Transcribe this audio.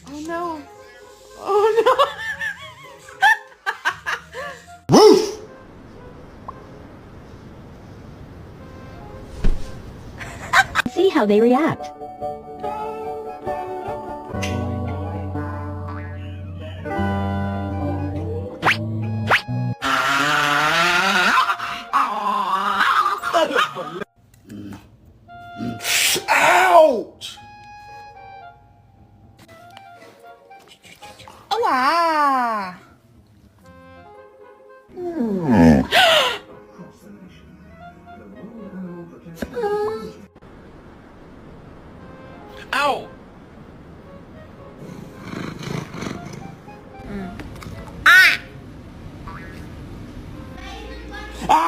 Oh no. Oh no. Woof! See how they react. Ouch! Oh wow. Ow!